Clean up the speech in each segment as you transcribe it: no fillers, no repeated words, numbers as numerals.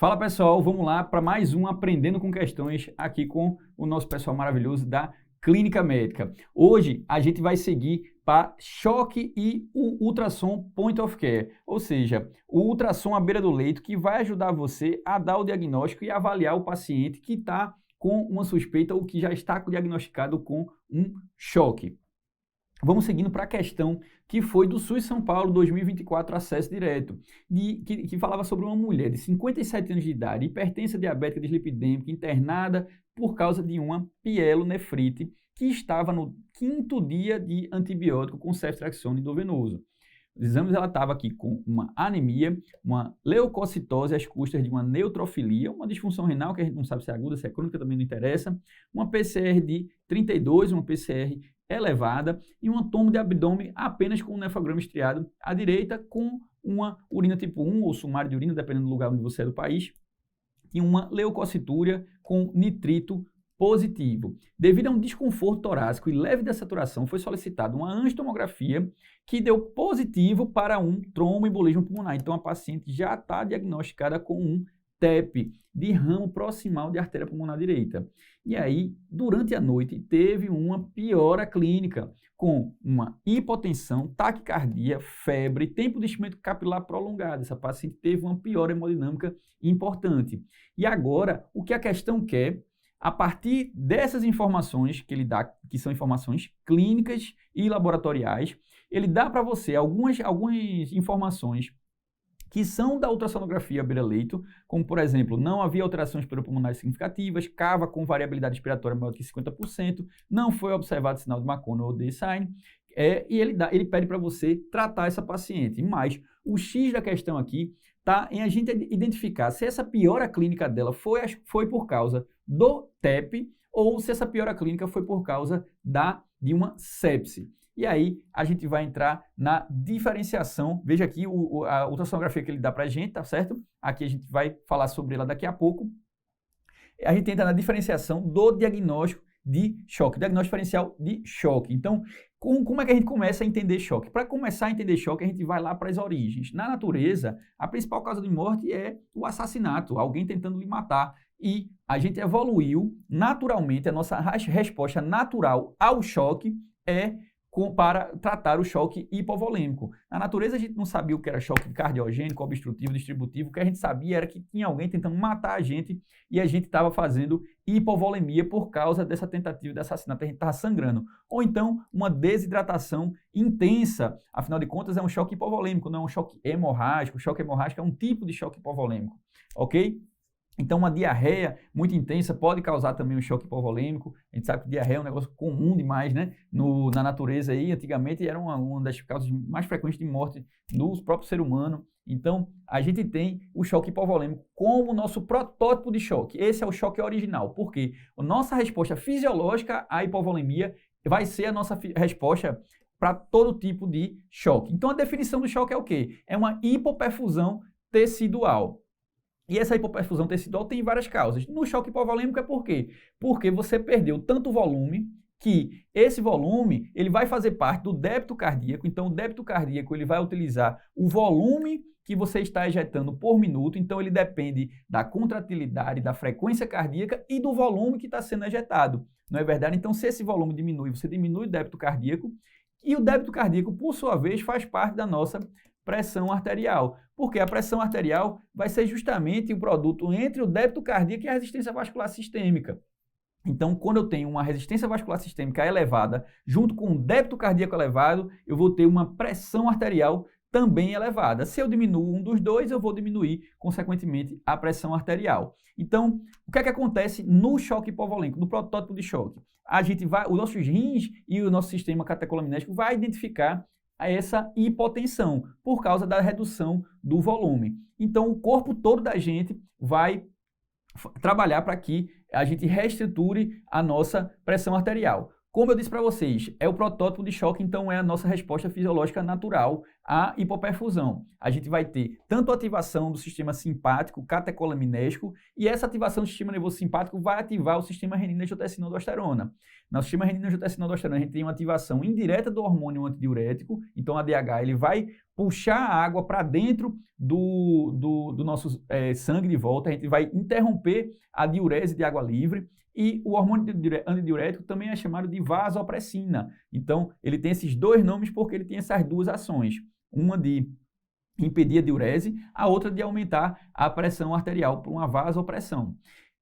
Fala pessoal, vamos lá para mais um Aprendendo com Questões aqui com o nosso pessoal maravilhoso da Clínica Médica. Hoje a gente vai seguir para choque e o ultrassom point of care, ou seja, o ultrassom à beira do leito que vai ajudar você a dar o diagnóstico e avaliar o paciente que está com uma suspeita ou que já está diagnosticado com um choque. Vamos seguindo para a questão que foi do SUS São Paulo 2024 acesso direto, que falava sobre uma mulher de 57 anos de idade, hipertensa diabética dislipidêmica, internada por causa de uma pielonefrite que estava no 5º dia de antibiótico com ceftriaxone endovenoso. Os exames ela estava aqui com uma anemia, uma leucocitose às custas de uma neutrofilia, uma disfunção renal que a gente não sabe se é aguda, se é crônica, também não interessa, uma PCR de 32, uma PCR elevada e um tomo de abdômen apenas com um nefrograma estriado à direita com uma urina tipo 1 ou sumário de urina, dependendo do lugar onde você é do país, e uma leucocitúria com nitrito positivo. Devido a um desconforto torácico e leve dessaturação, foi solicitada uma angiotomografia que deu positivo para um tromboembolismo pulmonar. Então, a paciente já está diagnosticada com um TEP, de ramo proximal de artéria pulmonar direita. E aí, durante a noite, teve uma piora clínica, com uma hipotensão, taquicardia, febre, tempo de enchimento capilar prolongado. Essa paciente teve uma piora hemodinâmica importante. E agora, o que a questão quer, a partir dessas informações que ele dá, que são informações clínicas e laboratoriais, ele dá para você algumas informações que são da ultrassonografia à beira-leito, como, por exemplo, não havia alterações periopulmonares significativas, cava com variabilidade respiratória maior que 50%, não foi observado sinal de McConnell ou D-sign, e ele pede para você tratar essa paciente. Mas o X da questão aqui está em a gente identificar se essa piora clínica dela foi por causa do TEP ou se essa piora clínica foi por causa de uma sepse. E aí a gente vai entrar na diferenciação. Veja aqui a ultrassonografia que ele dá para a gente, tá certo? Aqui a gente vai falar sobre ela daqui a pouco. A gente entra na diferenciação do diagnóstico de choque, diagnóstico diferencial de choque. Então, como é que a gente começa a entender choque? Para começar a entender choque, a gente vai lá para as origens. Na natureza, a principal causa de morte é o assassinato, alguém tentando lhe matar. E a gente evoluiu naturalmente, a nossa resposta natural ao choque é para tratar o choque hipovolêmico. Na natureza a gente não sabia o que era choque cardiogênico, obstrutivo, distributivo, o que a gente sabia era que tinha alguém tentando matar a gente e a gente estava fazendo hipovolemia por causa dessa tentativa de assassinato, a gente estava sangrando. Ou então uma desidratação intensa, afinal de contas é um choque hipovolêmico, não é um choque hemorrágico. O choque hemorrágico é um tipo de choque hipovolêmico, ok? Então, uma diarreia muito intensa pode causar também um choque hipovolêmico. A gente sabe que diarreia é um negócio comum demais, né? Na natureza aí, antigamente era uma das causas mais frequentes de morte do próprio ser humano. Então, a gente tem o choque hipovolêmico como nosso protótipo de choque. Esse é o choque original. Por quê? A nossa resposta fisiológica à hipovolemia vai ser a nossa resposta para todo tipo de choque. Então, a definição do choque é o quê? É uma hipoperfusão tecidual. E essa hipoperfusão tecidual tem várias causas. No choque hipovolêmico é por quê? Porque você perdeu tanto volume que esse volume ele vai fazer parte do débito cardíaco. Então, o débito cardíaco ele vai utilizar o volume que você está ejetando por minuto. Então, ele depende da contratilidade, da frequência cardíaca e do volume que está sendo ejetado. Não é verdade? Então, se esse volume diminui, você diminui o débito cardíaco. E o débito cardíaco, por sua vez, faz parte da nossa pressão arterial, porque a pressão arterial vai ser justamente o produto entre o débito cardíaco e a resistência vascular sistêmica. Então, quando eu tenho uma resistência vascular sistêmica elevada, junto com um débito cardíaco elevado, eu vou ter uma pressão arterial também elevada. Se eu diminuo um dos dois, eu vou diminuir, consequentemente, a pressão arterial. Então, o que é que acontece no choque hipovolêmico, no protótipo de choque? Os nossos rins e o nosso sistema catecolaminético vai identificar essa hipotensão por causa da redução do volume. Então, o corpo todo da gente vai trabalhar para que a gente reestruture a nossa pressão arterial. Como eu disse para vocês, é o protótipo de choque, então é a nossa resposta fisiológica natural à hipoperfusão. A gente vai ter tanto a ativação do sistema simpático, catecolaminético, e essa ativação do sistema nervoso simpático vai ativar o sistema renina-angiotensina-aldosterona. No sistema renina-angiotensina-aldosterona a gente tem uma ativação indireta do hormônio antidiurético, então a ADH ele vai puxar a água para dentro do nosso sangue de volta, a gente vai interromper a diurese de água livre. E o hormônio antidiurético também é chamado de vasopressina. Então, ele tem esses dois nomes porque ele tem essas duas ações. Uma de impedir a diurese, a outra de aumentar a pressão arterial por uma vasopressão.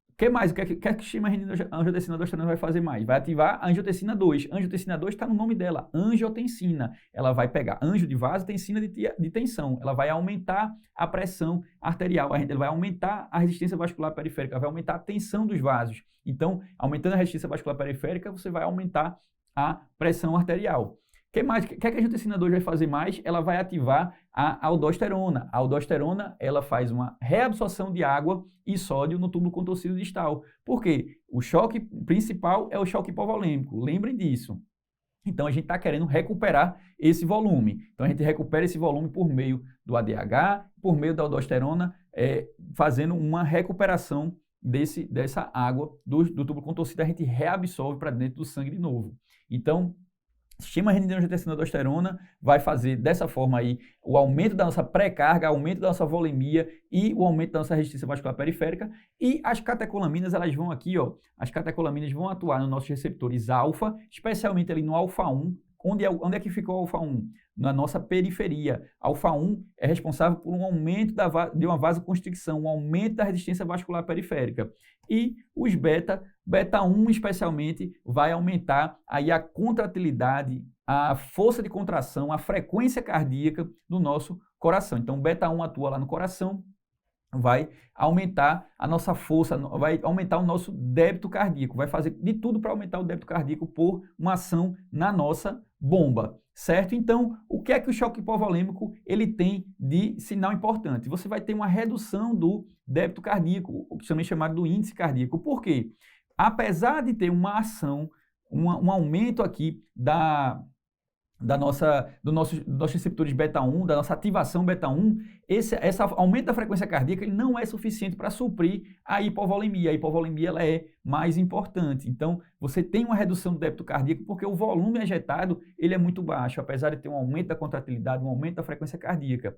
O que mais? O que é que a angiotensina aldosterona vai fazer mais? Vai ativar a angiotensina 2. A angiotensina 2 está no nome dela, angiotensina. Ela vai pegar anjo de vaso, tensina de tensão. Ela vai aumentar a pressão arterial, ela vai aumentar a resistência vascular periférica, vai aumentar a tensão dos vasos. Então, aumentando a resistência vascular periférica, você vai aumentar a pressão arterial. O que mais? O que a angiotensina 2 vai fazer mais? Ela vai ativar a aldosterona. A aldosterona, ela faz uma reabsorção de água e sódio no túbulo contorcido distal. Por quê? O choque principal é o choque hipovolêmico. Lembrem disso. Então, a gente está querendo recuperar esse volume. Então, a gente recupera esse volume por meio do ADH, por meio da aldosterona, fazendo uma recuperação dessa água do túbulo contorcido, a gente reabsorve para dentro do sangue de novo. Então, o sistema renina-angiotensina aldosterona vai fazer dessa forma aí o aumento da nossa pré-carga, aumento da nossa volemia e o aumento da nossa resistência vascular periférica. E as catecolaminas, elas vão aqui, ó, as catecolaminas vão atuar nos nossos receptores alfa, especialmente ali no alfa-1. Onde é que ficou o alfa-1? Na nossa periferia. Alfa-1 é responsável por um aumento de uma vasoconstricção, um aumento da resistência vascular periférica. E os beta-1 especialmente, vai aumentar aí a contratilidade, a força de contração, a frequência cardíaca do nosso coração. Então, beta-1 atua lá no coração, vai aumentar a nossa força, vai aumentar o nosso débito cardíaco, vai fazer de tudo para aumentar o débito cardíaco por uma ação na nossa bomba, certo? Então, o que é que o choque hipovolêmico ele tem de sinal importante? Você vai ter uma redução do débito cardíaco, o que também é chamado do índice cardíaco. Por quê? Apesar de ter uma ação, um aumento aqui dos nossos receptores beta-1, da nossa ativação beta-1, esse aumento da frequência cardíaca ele não é suficiente para suprir a hipovolemia. A hipovolemia ela é mais importante. Então, você tem uma redução do débito cardíaco porque o volume ejetado ele é muito baixo, apesar de ter um aumento da contratilidade, um aumento da frequência cardíaca.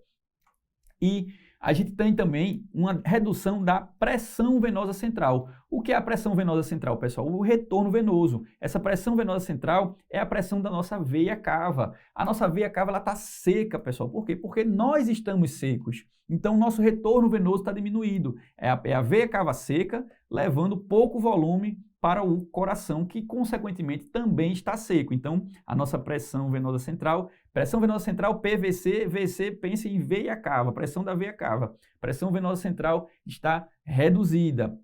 E a gente tem também uma redução da pressão venosa central. O que é a pressão venosa central, pessoal? O retorno venoso. Essa pressão venosa central é a pressão da nossa veia cava. A nossa veia cava está seca, pessoal. Por quê? Porque nós estamos secos. Então, o nosso retorno venoso está diminuído. É a veia cava seca, levando pouco volume para o coração, que, consequentemente, também está seco. Então, a nossa pressão venosa central, PVC, VC, pense em veia cava, pressão da veia cava. Pressão venosa central está reduzida.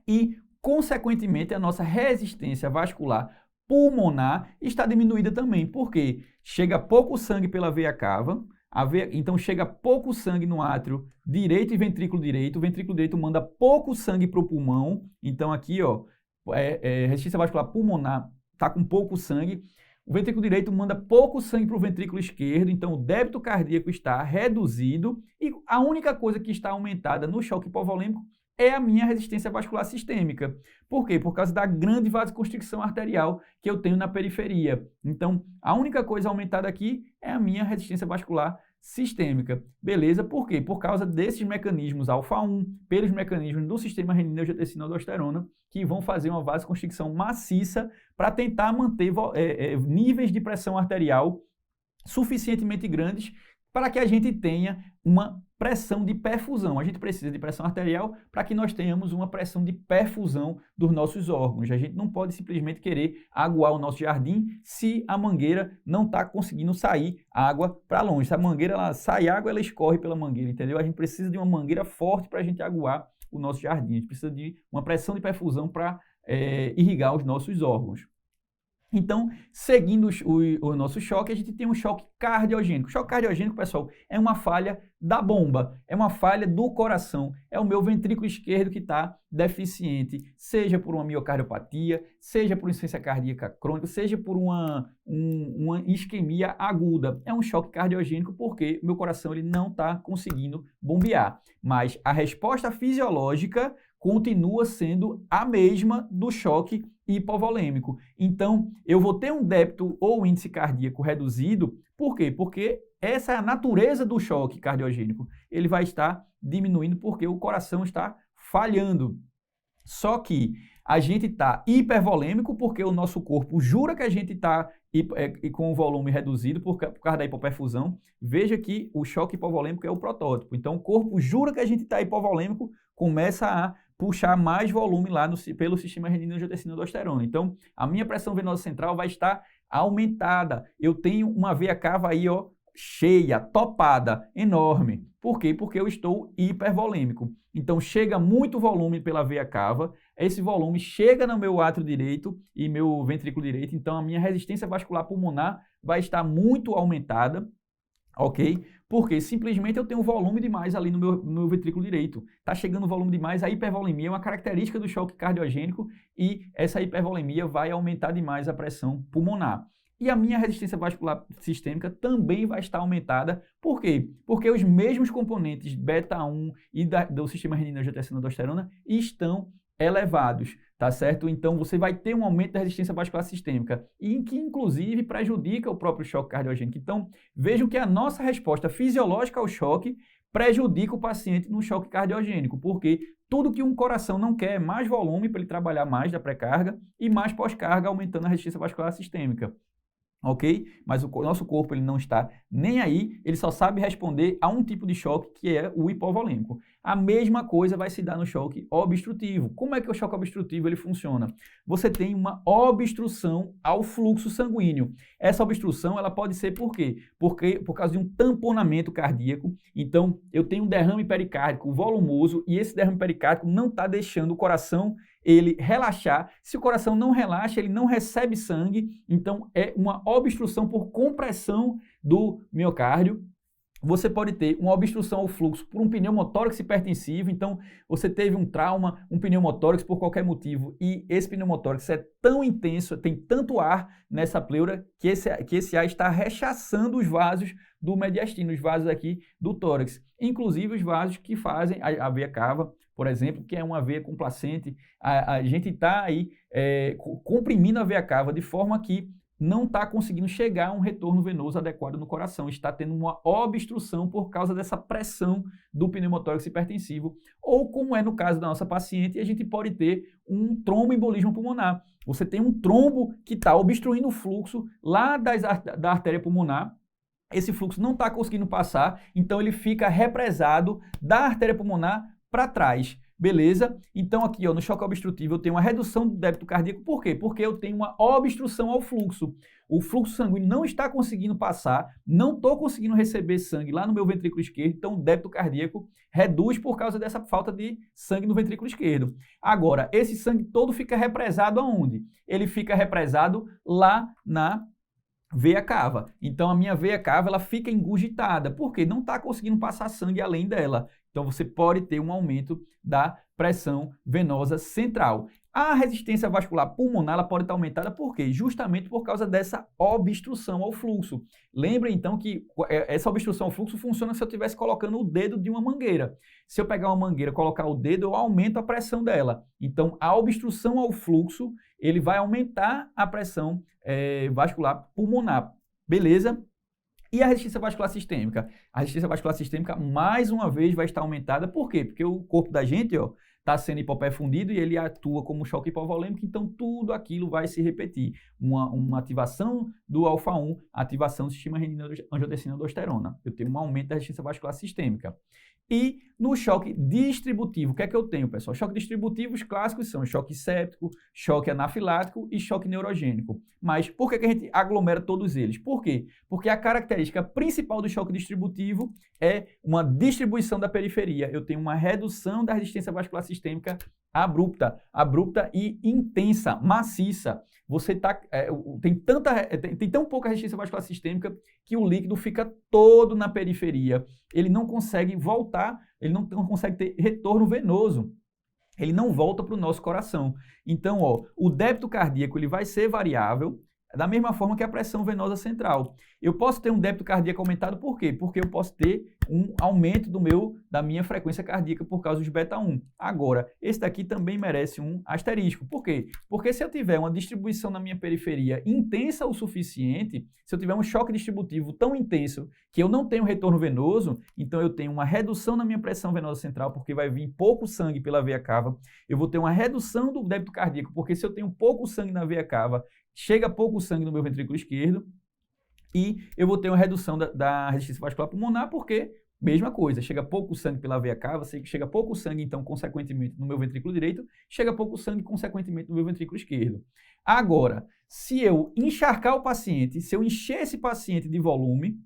E, consequentemente, a nossa resistência vascular pulmonar está diminuída também. Por quê? Chega pouco sangue pela veia cava, então chega pouco sangue no átrio direito e ventrículo direito. O ventrículo direito manda pouco sangue para o pulmão. Então, aqui, ó, resistência vascular pulmonar está com pouco sangue. O ventrículo direito manda pouco sangue para o ventrículo esquerdo, então o débito cardíaco está reduzido e a única coisa que está aumentada no choque hipovolêmico é a minha resistência vascular sistêmica. Por quê? Por causa da grande vasoconstricção arterial que eu tenho na periferia. Então, a única coisa aumentada aqui é a minha resistência vascular sistêmica. Beleza? Por quê? Por causa desses mecanismos alfa-1, pelos mecanismos do sistema renina-angiotensina aldosterona, que vão fazer uma vasoconstricção maciça para tentar manter níveis de pressão arterial suficientemente grandes para que a gente tenha uma pressão de perfusão. A gente precisa de pressão arterial para que nós tenhamos uma pressão de perfusão dos nossos órgãos. A gente não pode simplesmente querer aguar o nosso jardim se a mangueira não está conseguindo sair água para longe. Se a mangueira ela sai água, ela escorre pela mangueira, entendeu? A gente precisa de uma mangueira forte para a gente aguar o nosso jardim. A gente precisa de uma pressão de perfusão para irrigar os nossos órgãos. Então, seguindo o nosso choque, a gente tem um choque cardiogênico. O choque cardiogênico, pessoal, é uma falha da bomba, é uma falha do coração, é o meu ventrículo esquerdo que está deficiente, seja por uma miocardiopatia, seja por insuficiência cardíaca crônica, seja por uma isquemia aguda. É um choque cardiogênico porque meu coração ele não está conseguindo bombear. Mas a resposta fisiológica, continua sendo a mesma do choque hipovolêmico. Então, eu vou ter um débito ou índice cardíaco reduzido. Por quê? Porque essa é a natureza do choque cardiogênico. Ele vai estar diminuindo porque o coração está falhando. Só que a gente está hipervolêmico porque o nosso corpo jura que a gente está com o volume reduzido por causa da hipoperfusão. Veja que o choque hipovolêmico é o protótipo. Então, o corpo jura que a gente está hipovolêmico, começa a puxar mais volume lá pelo sistema renina, angiotensina, aldosterona. Então, a minha pressão venosa central vai estar aumentada. Eu tenho uma veia cava aí, ó, cheia, topada, enorme. Por quê? Porque eu estou hipervolêmico. Então, chega muito volume pela veia cava, esse volume chega no meu átrio direito e meu ventrículo direito, então a minha resistência vascular pulmonar vai estar muito aumentada, ok? Porque simplesmente eu tenho volume demais ali no meu ventrículo direito. Está chegando volume demais, a hipervolemia é uma característica do choque cardiogênico e essa hipervolemia vai aumentar demais a pressão pulmonar. E a minha resistência vascular sistêmica também vai estar aumentada. Por quê? Porque os mesmos componentes beta-1 e do sistema renina, angiotensina, aldosterona estão elevados, tá certo? Então, você vai ter um aumento da resistência vascular sistêmica, e que, inclusive, prejudica o próprio choque cardiogênico. Então, vejam que a nossa resposta fisiológica ao choque prejudica o paciente no choque cardiogênico, porque tudo que um coração não quer é mais volume para ele trabalhar mais da pré-carga e mais pós-carga, aumentando a resistência vascular sistêmica. Ok? Mas o nosso corpo ele não está nem aí, ele só sabe responder a um tipo de choque que é o hipovolêmico. A mesma coisa vai se dar no choque obstrutivo. Como é que o choque obstrutivo ele funciona? Você tem uma obstrução ao fluxo sanguíneo. Essa obstrução ela pode ser por quê? Porque por causa de um tamponamento cardíaco. Então, eu tenho um derrame pericárdico volumoso e esse derrame pericárdico não está deixando o coração ele relaxar. Se o coração não relaxa, ele não recebe sangue, então é uma obstrução por compressão do miocárdio. Você pode ter uma obstrução ao fluxo por um pneumotórax hipertensivo, então você teve um trauma, um pneumotórax por qualquer motivo, e esse pneumotórax é tão intenso, tem tanto ar nessa pleura, que esse ar está rechaçando os vasos do mediastino, os vasos aqui do tórax, inclusive os vasos que fazem a veia cava, por exemplo, que é uma veia complacente. A gente está aí comprimindo a veia cava de forma que não está conseguindo chegar a um retorno venoso adequado no coração, está tendo uma obstrução por causa dessa pressão do pneumotórax hipertensivo, ou como é no caso da nossa paciente, a gente pode ter um tromboembolismo pulmonar. Você tem um trombo que está obstruindo o fluxo lá da artéria pulmonar, esse fluxo não está conseguindo passar, então ele fica represado da artéria pulmonar para trás. Beleza? Então aqui ó, no choque obstrutivo eu tenho uma redução do débito cardíaco. Por quê? Porque eu tenho uma obstrução ao fluxo. O fluxo sanguíneo não está conseguindo passar, não estou conseguindo receber sangue lá no meu ventrículo esquerdo, então o débito cardíaco reduz por causa dessa falta de sangue no ventrículo esquerdo. Agora, esse sangue todo fica represado aonde? Ele fica represado lá na veia cava. Então a minha veia cava ela fica engurgitada, porque não está conseguindo passar sangue além dela. Então você pode ter um aumento da pressão venosa central. A resistência vascular pulmonar ela pode estar aumentada por quê? Justamente por causa dessa obstrução ao fluxo. Lembre então que essa obstrução ao fluxo funciona se eu estivesse colocando o dedo de uma mangueira. Se eu pegar uma mangueira e colocar o dedo, eu aumento a pressão dela. Então a obstrução ao fluxo ele vai aumentar a pressão vascular pulmonar. Beleza? E a resistência vascular sistêmica? A resistência vascular sistêmica, mais uma vez, vai estar aumentada. Por quê? Porque o corpo da gente está sendo hipoperfundido e ele atua como choque hipovolêmico, então tudo aquilo vai se repetir. Uma ativação do alfa-1, ativação do sistema renina, angiotensina, aldosterona. Eu tenho um aumento da resistência vascular sistêmica. E no choque distributivo, o que é que eu tenho, pessoal? Choque distributivo, os clássicos são choque séptico, choque anafilático e choque neurogênico. Mas por que a gente aglomera todos eles? Por quê? Porque a característica principal do choque distributivo é uma distribuição da periferia. Eu tenho uma redução da resistência vascular sistêmica abrupta e intensa, maciça. Você tem tão pouca resistência vascular sistêmica que o líquido fica todo na periferia. Ele não consegue voltar, ele não consegue ter retorno venoso. Ele não volta para o nosso coração. Então, o débito cardíaco ele vai ser variável. da mesma forma que a pressão venosa central. Eu posso ter um débito cardíaco aumentado por quê? Porque eu posso ter um aumento da minha frequência cardíaca por causa dos beta-1. Agora, esse daqui também merece um asterisco. Por quê? Porque se eu tiver uma distribuição na minha periferia intensa o suficiente, se eu tiver um choque distributivo tão intenso que eu não tenho retorno venoso, então eu tenho uma redução na minha pressão venosa central, porque vai vir pouco sangue pela veia cava. Eu vou ter uma redução do débito cardíaco, porque se eu tenho pouco sangue na veia cava, chega pouco sangue no meu ventrículo esquerdo, e eu vou ter uma redução da resistência vascular pulmonar, porque, mesma coisa, chega pouco sangue pela veia cava, chega pouco sangue, então, consequentemente, no meu ventrículo direito, chega pouco sangue, consequentemente, no meu ventrículo esquerdo. Agora, se eu encharcar o paciente, se eu encher esse paciente de volume,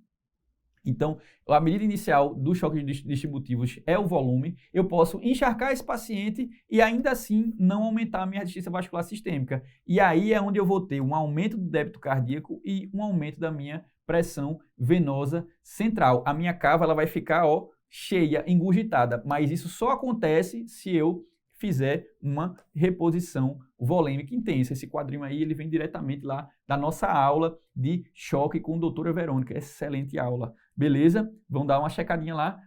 então, a medida inicial dos choques distributivos é o volume. Eu posso encharcar esse paciente e ainda assim não aumentar a minha resistência vascular sistêmica. E aí é onde eu vou ter um aumento do débito cardíaco e um aumento da minha pressão venosa central. A minha cava ela vai ficar cheia, engurgitada, mas isso só acontece se eu fizer uma reposição volêmica intensa. Esse quadrinho aí ele vem diretamente lá da nossa aula de choque com a doutora Verônica. Excelente aula. Beleza? Vão dar uma checadinha lá,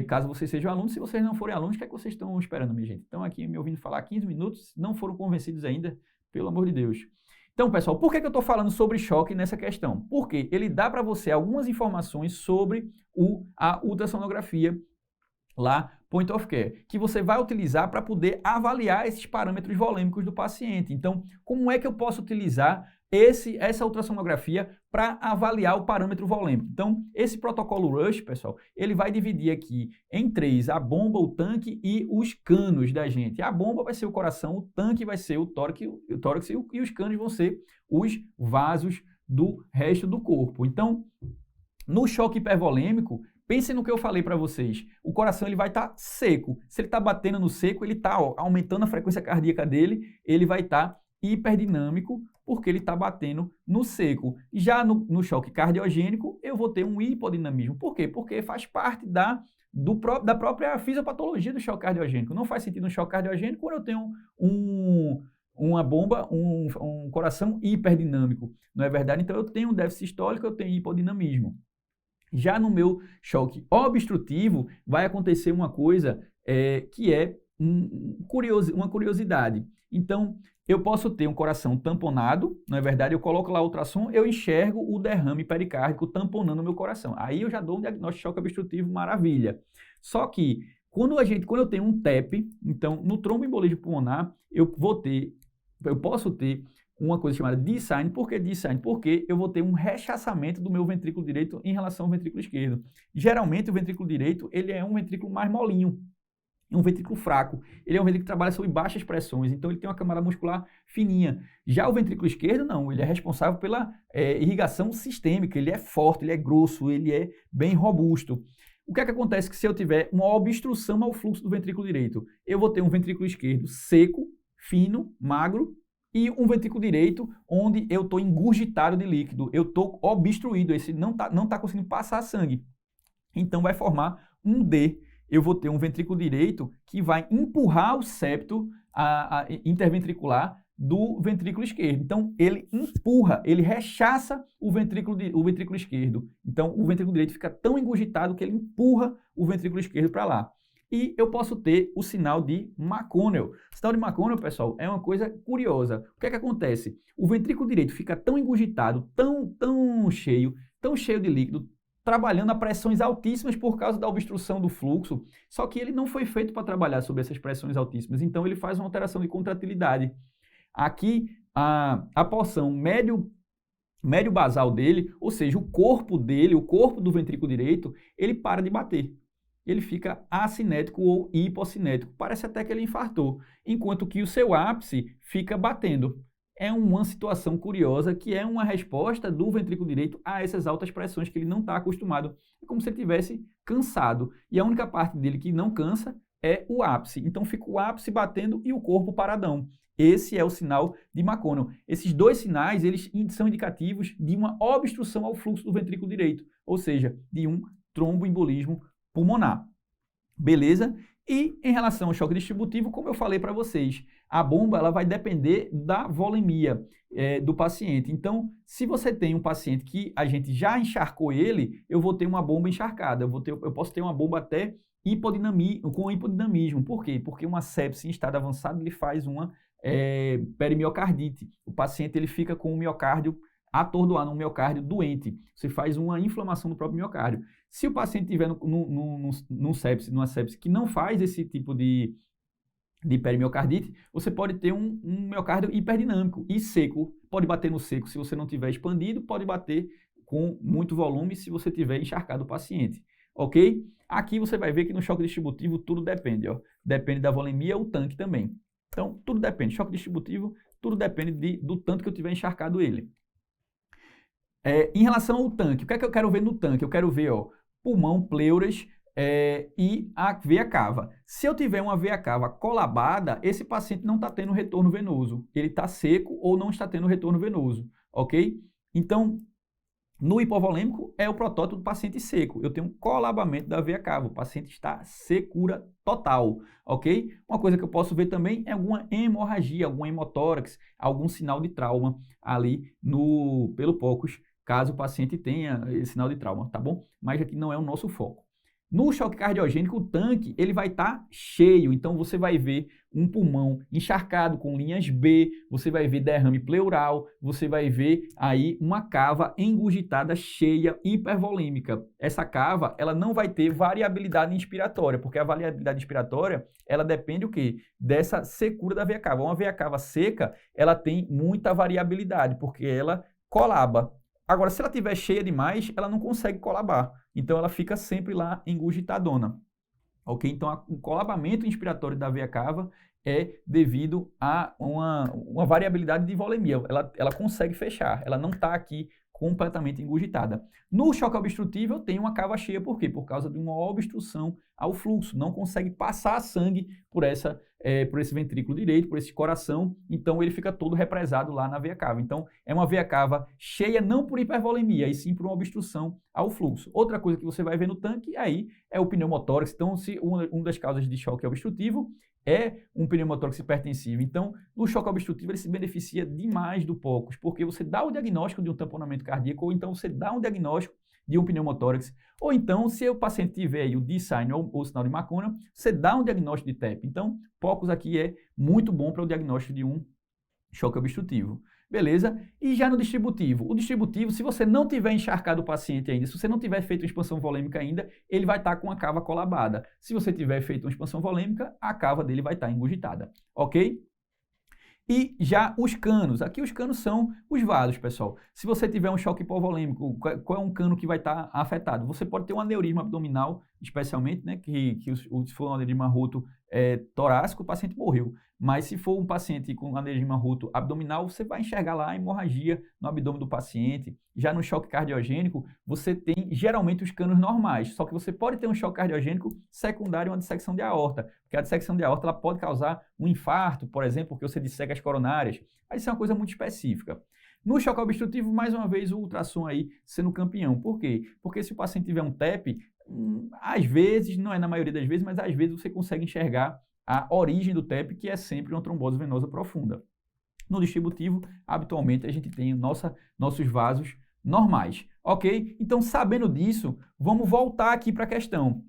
caso vocês sejam alunos. Se vocês não forem alunos, o que é que vocês estão esperando, minha gente? Estão aqui me ouvindo falar 15 minutos, não foram convencidos ainda, pelo amor de Deus. Então, pessoal, por que eu estou falando sobre choque nessa questão? Porque ele dá para você algumas informações sobre a ultrassonografia lá, point of care, que você vai utilizar para poder avaliar esses parâmetros volêmicos do paciente. Então, como é que eu posso utilizar essa ultrassonografia para avaliar o parâmetro volêmico? Então, esse protocolo RUSH, pessoal, ele vai dividir aqui em 3, a bomba, o tanque e os canos da gente. A bomba vai ser o coração, o tanque vai ser o tórax e os canos vão ser os vasos do resto do corpo. Então, no choque hipervolêmico, pensem no que eu falei para vocês. O coração ele vai estar seco. Se ele está batendo no seco, ele está aumentando a frequência cardíaca dele, ele vai estar hiperdinâmico, porque ele está batendo no seco. Já no choque cardiogênico, eu vou ter um hipodinamismo. Por quê? Porque faz parte da própria fisiopatologia do choque cardiogênico. Não faz sentido um choque cardiogênico quando eu tenho uma bomba, um coração hiperdinâmico. Não é verdade? Então, eu tenho um déficit sistólico, eu tenho hipodinamismo. Já no meu choque obstrutivo, vai acontecer uma coisa que é uma curiosidade. Então, eu posso ter um coração tamponado, não é verdade? Eu coloco lá o ultrassom, eu enxergo o derrame pericárdico tamponando o meu coração. Aí eu já dou um diagnóstico de choque obstrutivo, maravilha. Só que, quando eu tenho um TEP, então, no tromboembolismo pulmonar, eu posso ter uma coisa chamada D-sign. Por que D-sign? Porque eu vou ter um rechaçamento do meu ventrículo direito em relação ao ventrículo esquerdo. Geralmente, o ventrículo direito ele é um ventrículo mais molinho, um ventrículo fraco. Ele é um ventrículo que trabalha sob baixas pressões, então ele tem uma camada muscular fininha. Já o ventrículo esquerdo, não. Ele é responsável pela irrigação sistêmica. Ele é forte, ele é grosso, ele é bem robusto. O que é que acontece que se eu tiver uma obstrução ao fluxo do ventrículo direito? Eu vou ter um ventrículo esquerdo seco, fino, magro, e um ventrículo direito onde eu estou engurgitado de líquido, eu estou obstruído, esse não tá conseguindo passar sangue. Então vai formar um D. Eu vou ter um ventrículo direito que vai empurrar o septo interventricular do ventrículo esquerdo. Então ele empurra, ele rechaça o ventrículo esquerdo. Então o ventrículo direito fica tão engurgitado que ele empurra o ventrículo esquerdo para lá. E eu posso ter o sinal de McConnell. O sinal de McConnell, pessoal, é uma coisa curiosa. O que é que acontece? O ventrículo direito fica tão engurgitado, tão cheio de líquido, trabalhando a pressões altíssimas por causa da obstrução do fluxo, só que ele não foi feito para trabalhar sobre essas pressões altíssimas, então ele faz uma alteração de contratilidade. Aqui, a porção médio basal dele, ou seja, o corpo do ventrículo direito, ele para de bater. Ele fica acinético ou hipocinético. Parece até que ele infartou, enquanto que o seu ápice fica batendo. É uma situação curiosa que é uma resposta do ventrículo direito a essas altas pressões que ele não está acostumado. É como se ele estivesse cansado. E a única parte dele que não cansa é o ápice. Então fica o ápice batendo e o corpo paradão. Esse é o sinal de McConnell. Esses dois sinais eles são indicativos de uma obstrução ao fluxo do ventrículo direito, ou seja, de um tromboembolismo pulmonar. Beleza? E em relação ao choque distributivo, como eu falei para vocês, A bomba ela vai depender da volemia do paciente. Então, se você tem um paciente que a gente já encharcou ele, eu vou ter uma bomba encharcada. Eu posso ter uma bomba até com hipodinamismo. Por quê? Porque uma sepse em estado avançado ele faz uma perimiocardite. O paciente ele fica com o miocárdio atordoado, um miocárdio doente. Você faz uma inflamação do próprio miocárdio. Se o paciente tiver numa sepse que não faz esse tipo de perimiocardite, você pode ter um miocárdio hiperdinâmico e seco. Pode bater no seco se você não tiver expandido, pode bater com muito volume se você tiver encharcado o paciente. Ok? Aqui você vai ver que no choque distributivo tudo depende. Ó. Depende da volemia, o tanque também. Então, tudo depende. Choque distributivo, tudo depende do tanto que eu tiver encharcado ele. Em relação ao tanque, o que é que eu quero ver no tanque? Eu quero ver pulmão, pleuras e a veia cava. Se eu tiver uma veia cava colabada, esse paciente não está tendo retorno venoso. Ele está seco ou não está tendo retorno venoso, ok? Então, no hipovolêmico é o protótipo do paciente seco. Eu tenho um colabamento da veia cava. O paciente está secura total, ok? Uma coisa que eu posso ver também é alguma hemorragia, algum hemotórax, algum sinal de trauma ali pelo POCUS, caso o paciente tenha esse sinal de trauma, tá bom? Mas aqui não é o nosso foco. No choque cardiogênico, o tanque ele vai estar cheio, então você vai ver um pulmão encharcado com linhas B, você vai ver derrame pleural, você vai ver aí uma cava engurgitada cheia, hipervolêmica. Essa cava, ela não vai ter variabilidade inspiratória, porque a variabilidade inspiratória, ela depende o quê? Dessa secura da veia cava. Uma veia cava seca, ela tem muita variabilidade, porque ela colaba. Agora, se ela estiver cheia demais, ela não consegue colabar. Então, ela fica sempre lá engurgitadona. Ok? Então, o colabamento inspiratório da veia cava é devido a uma variabilidade de volemia. Ela consegue fechar. Ela não está aqui completamente engurgitada. No choque obstrutivo, eu tenho uma cava cheia. Por quê? Por causa de uma obstrução ao fluxo. Não consegue passar sangue por esse ventrículo direito, por esse coração. Então, ele fica todo represado lá na veia cava. Então, é uma veia cava cheia não por hipervolemia, e sim por uma obstrução ao fluxo. Outra coisa que você vai ver no tanque aí é o pneumotórax. Então, se uma das causas de choque obstrutivo é um pneumotórax hipertensivo. Então, no choque obstrutivo, ele se beneficia demais do POCUS, porque você dá o diagnóstico de um tamponamento cardíaco, ou então você dá um diagnóstico de um pneumotórax, ou então, se o paciente tiver aí o D-sign ou sinal de Makona, você dá um diagnóstico de TEP. Então, POCUS aqui é muito bom para o diagnóstico de um choque obstrutivo. Beleza? E já no distributivo? O distributivo, se você não tiver encharcado o paciente ainda, se você não tiver feito uma expansão volêmica ainda, ele vai estar com a cava colabada. Se você tiver feito uma expansão volêmica, a cava dele vai estar engurgitada. Ok? E já os canos. Aqui os canos são os vasos, pessoal. Se você tiver um choque hipovolêmico, qual é um cano que vai estar afetado? Você pode ter um aneurisma abdominal, especialmente, né? Se for um aneurisma roto torácico, o paciente morreu. Mas se for um paciente com aneurisma roto abdominal, você vai enxergar lá a hemorragia no abdômen do paciente. Já no choque cardiogênico, você tem geralmente os canos normais, só que você pode ter um choque cardiogênico secundário a uma dissecção de aorta, porque a dissecção de aorta ela pode causar um infarto, por exemplo, porque você disseca as coronárias. Mas isso é uma coisa muito específica. No choque obstrutivo, mais uma vez, o ultrassom aí sendo campeão. Por quê? Porque se o paciente tiver um TEP, às vezes, não é na maioria das vezes, mas às vezes você consegue enxergar a origem do TEP, que é sempre uma trombose venosa profunda. No distributivo, habitualmente, a gente tem nossos vasos normais, ok? Então, sabendo disso, vamos voltar aqui para a questão.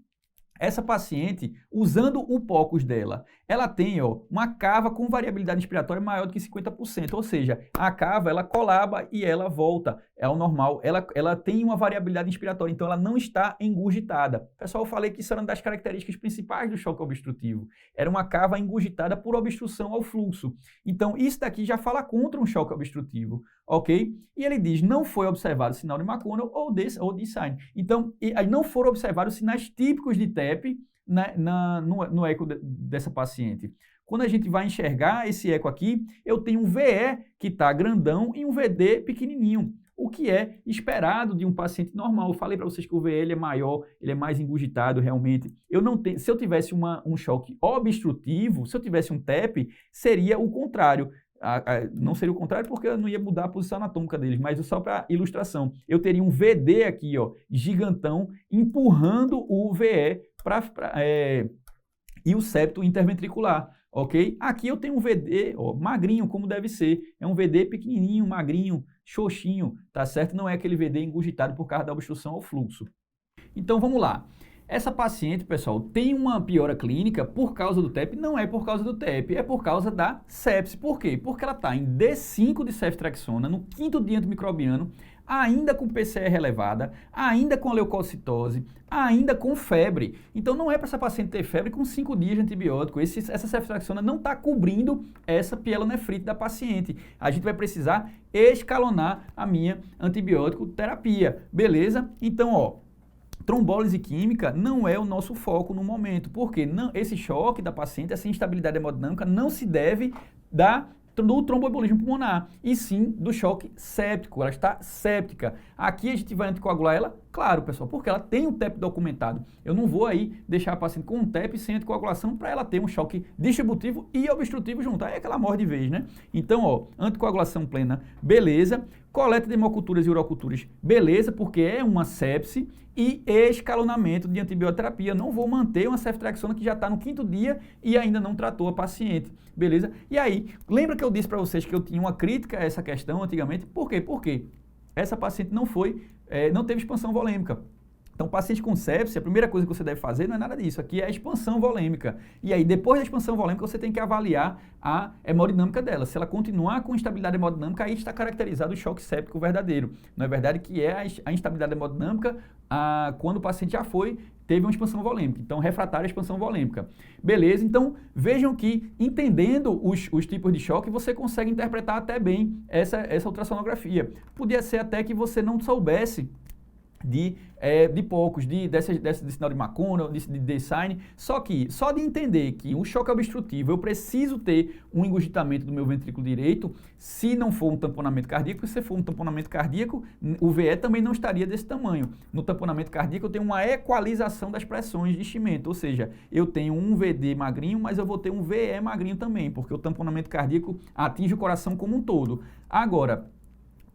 Essa paciente, usando o POCUS dela, ela tem uma cava com variabilidade inspiratória maior do que 50%, ou seja, a cava ela colaba e ela volta ao normal, ela tem uma variabilidade inspiratória, então ela não está engurgitada. Pessoal, eu falei que isso era uma das características principais do choque obstrutivo, era uma cava engurgitada por obstrução ao fluxo. Então, isso daqui já fala contra um choque obstrutivo, ok? E ele diz, não foi observado sinal de McConnell ou D-sign. Então, não foram observados sinais típicos de TEP no eco dessa paciente. Quando a gente vai enxergar esse eco aqui, eu tenho um VE que está grandão e um VD pequenininho, o que é esperado de um paciente normal. Eu falei para vocês que o VE ele é maior, ele é mais engurgitado realmente. Se eu tivesse um choque obstrutivo, se eu tivesse um TEP, seria o contrário. Não seria o contrário porque eu não ia mudar a posição anatômica deles, mas só para ilustração. Eu teria um VD aqui, gigantão, empurrando o VE e o septo interventricular, ok? Aqui eu tenho um VD, ó, magrinho, como deve ser. É um VD pequenininho, magrinho, xoxinho, tá certo? Não é aquele VD engurgitado por causa da obstrução ao fluxo. Então, vamos lá. Essa paciente, pessoal, tem uma piora clínica por causa do TEP? Não é por causa do TEP, é por causa da sepse. Por quê? Porque ela está em D5 de ceftriaxona, no 5º dia antimicrobiano, ainda com PCR elevada, ainda com leucocitose, ainda com febre. Então não é para essa paciente ter febre com 5 dias de antibiótico. Essa ceftriaxona não está cobrindo essa pielonefrite da paciente. A gente vai precisar escalonar a minha antibiótico terapia, beleza? Então, ó, trombólise química não é o nosso foco no momento, porque esse choque da paciente, essa instabilidade hemodinâmica não se deve do tromboembolismo pulmonar, e sim do choque séptico, ela está séptica. Aqui a gente vai anticoagular ela? Claro, pessoal, porque ela tem um TEP documentado. Eu não vou aí deixar a paciente com um TEP sem anticoagulação para ela ter um choque distributivo e obstrutivo junto. Aí é que ela morre de vez, né? Então, ó, anticoagulação plena, beleza. Coleta de hemoculturas e uroculturas, beleza, porque é uma sepse, e escalonamento de antibioterapia. Não vou manter uma ceftriaxona que já está no 5º dia e ainda não tratou a paciente, beleza? E aí, lembra que eu disse para vocês que eu tinha uma crítica a essa questão antigamente? Por quê? Porque essa paciente não teve expansão volêmica. Então, paciente com sepse, a primeira coisa que você deve fazer não é nada disso. Aqui é a expansão volêmica. E aí, depois da expansão volêmica, você tem que avaliar a hemodinâmica dela. Se ela continuar com instabilidade hemodinâmica, aí está caracterizado o choque séptico verdadeiro. Não é verdade que é a instabilidade hemodinâmica quando o paciente já teve uma expansão volêmica. Então, refratária à expansão volêmica. Beleza? Então, vejam que, entendendo os tipos de choque, você consegue interpretar até bem essa ultrassonografia. Podia ser até que você não soubesse de poucos, desse sinal de Makona, de D-sign, só de entender que o choque obstrutivo, eu preciso ter um engurgitamento do meu ventrículo direito, se não for um tamponamento cardíaco, se for um tamponamento cardíaco, o VE também não estaria desse tamanho. No tamponamento cardíaco eu tenho uma equalização das pressões de enchimento, ou seja, eu tenho um VD magrinho, mas eu vou ter um VE magrinho também, porque o tamponamento cardíaco atinge o coração como um todo. Agora,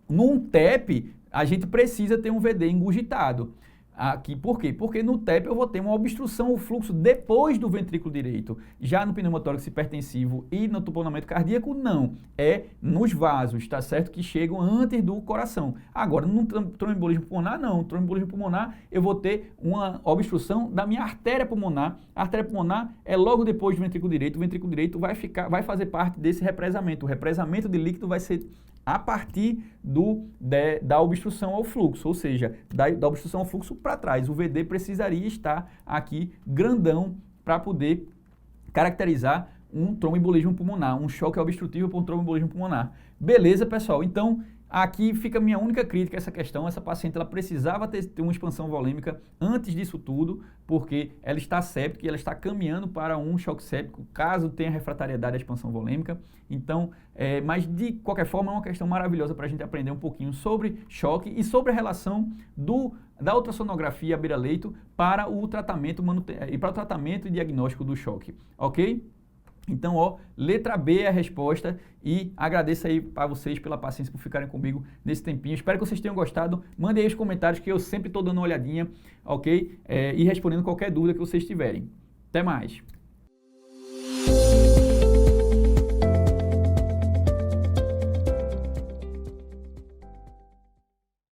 num TEP, a gente precisa ter um VD engurgitado. Aqui, por quê? Porque no TEP eu vou ter uma obstrução ao fluxo depois do ventrículo direito. Já no pneumotórax hipertensivo e no tamponamento cardíaco, não. É nos vasos, tá certo? Que chegam antes do coração. Agora, no tromboembolismo pulmonar, não. No tromboembolismo pulmonar, eu vou ter uma obstrução da minha artéria pulmonar. A artéria pulmonar é logo depois do ventrículo direito. O ventrículo direito vai fazer parte desse represamento. O represamento de líquido vai ser a partir da obstrução ao fluxo, ou seja, da obstrução ao fluxo para trás. O VD precisaria estar aqui grandão para poder caracterizar um tromboembolismo pulmonar, um choque obstrutivo por um tromboembolismo pulmonar. Beleza, pessoal? Então, aqui fica a minha única crítica a essa questão. Essa paciente ela precisava ter uma expansão volêmica antes disso tudo, porque ela está séptica e ela está caminhando para um choque séptico, caso tenha refratariedade à expansão volêmica. Então, mas de qualquer forma é uma questão maravilhosa para a gente aprender um pouquinho sobre choque e sobre a relação da ultrassonografia à beira-leito para o tratamento e diagnóstico do choque, ok? Então, ó, letra B é a resposta e agradeço aí para vocês pela paciência, por ficarem comigo nesse tempinho. Espero que vocês tenham gostado. Mandem aí os comentários que eu sempre estou dando uma olhadinha, ok? E respondendo qualquer dúvida que vocês tiverem. Até mais!